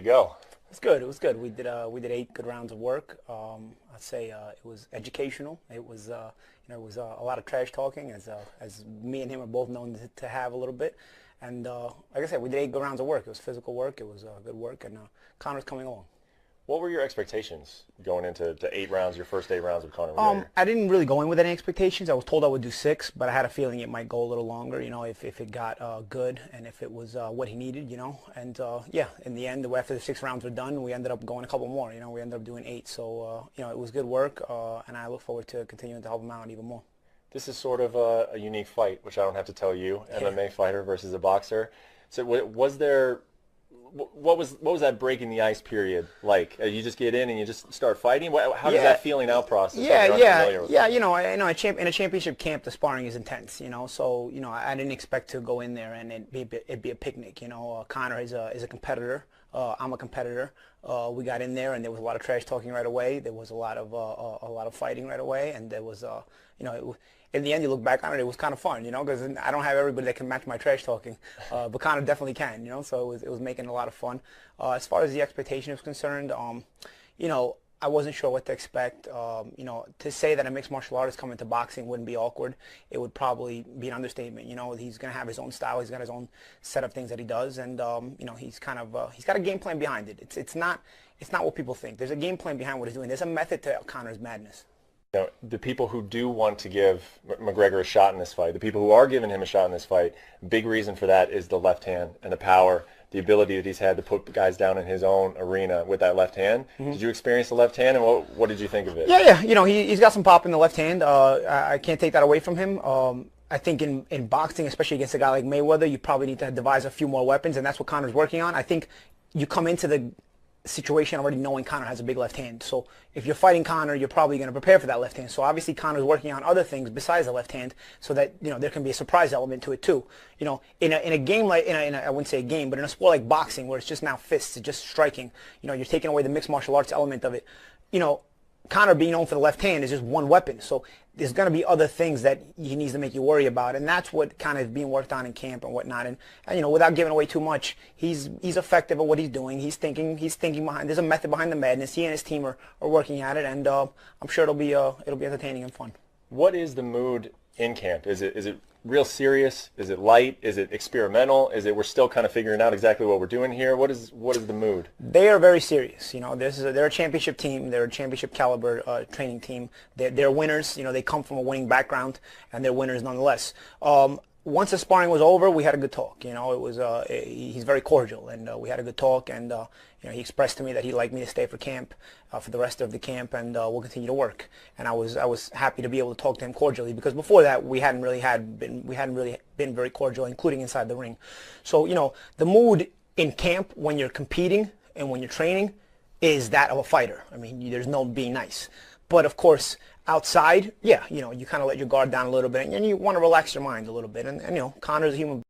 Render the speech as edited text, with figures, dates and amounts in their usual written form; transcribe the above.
go? It's good. It was good. We did 8 good rounds of work. I'd say it was educational. It was it was a lot of trash talking, as me and him are both known to have a little bit. And like I said, we did 8 good rounds of work. It was physical work. It was good work, and Conor's coming along. What were your expectations going into the 8 rounds, your first 8 rounds with Conor McGregor? I didn't really go in with any expectations. I was told I would do 6, but I had a feeling it might go a little longer, if it got good and if it was what he needed. And yeah, in the end, after the 6 rounds were done, we ended up going a couple more. We ended up doing 8. So, it was good work, and I look forward to continuing to help him out even more. This is sort of a unique fight, which I don't have to tell you, MMA fighter versus a boxer. So was there... What was that breaking the ice period like? You just get in and you just start fighting? How does that feeling out process? Yeah. I know. In a championship camp, the sparring is intense. So I didn't expect to go in there and it'd be a picnic. Conor is a competitor. I'm a competitor. We got in there and there was a lot of trash talking right away. There was a lot of fighting right away, and there was in the end, you look back on it, it was kind of fun, because I don't have everybody that can match my trash talking, but Conor definitely can, so it was making a lot of fun. As far as the expectation is concerned, I wasn't sure what to expect. To say that a mixed martial artist coming to boxing wouldn't be awkward, it would probably be an understatement. He's going to have his own style. He's got his own set of things that he does, and he's got a game plan behind it. It's not what people think. There's a game plan behind what he's doing. There's a method to Conor's madness. The people who do want to give McGregor a shot in this fight, the people who are giving him a shot in this fight, big reason for that is the left hand and the power, the ability that he's had to put guys down in his own arena with that left hand. Did you experience the left hand, and what did you think of it? Yeah. He's got some pop in the left hand. I can't take that away from him. I think in boxing, especially against a guy like Mayweather, you probably need to devise a few more weapons, and that's what Conor's working on. I think you come into the situation already knowing Conor has a big left hand. So if you're fighting Conor, you're probably going to prepare for that left hand. So obviously Conor's working on other things besides the left hand, so that there can be a surprise element to it too. In a game like I wouldn't say a game, but in a sport like boxing where it's just now fists, it's just striking. You're taking away the mixed martial arts element of it. Conor being known for the left hand is just one weapon. So there's going to be other things that he needs to make you worry about, and that's what kind of is being worked on in camp and whatnot. And without giving away too much, he's effective at what he's doing. He's thinking behind. There's a method behind the madness. He and his team are working at it, and I'm sure it'll be entertaining and fun. What is the mood in camp? Is it real serious? Is it light? Is it experimental? Is it we're still kind of figuring out exactly what we're doing here? What is the mood? They are very serious. They're a championship team. They're a championship caliber training team. They're winners. They come from a winning background, and they're winners nonetheless. Once the sparring was over, we had a good talk. He's very cordial, and we had a good talk, and he expressed to me that he'd like me to stay for camp, for the rest of the camp, and we'll continue to work. And I was happy to be able to talk to him cordially, because before that we hadn't really been very cordial, including inside the ring. So the mood in camp when you're competing and when you're training is that of a fighter. I mean, there's no being nice. But of course, outside, you kind of let your guard down a little bit, and you want to relax your mind a little bit. And Conor's a human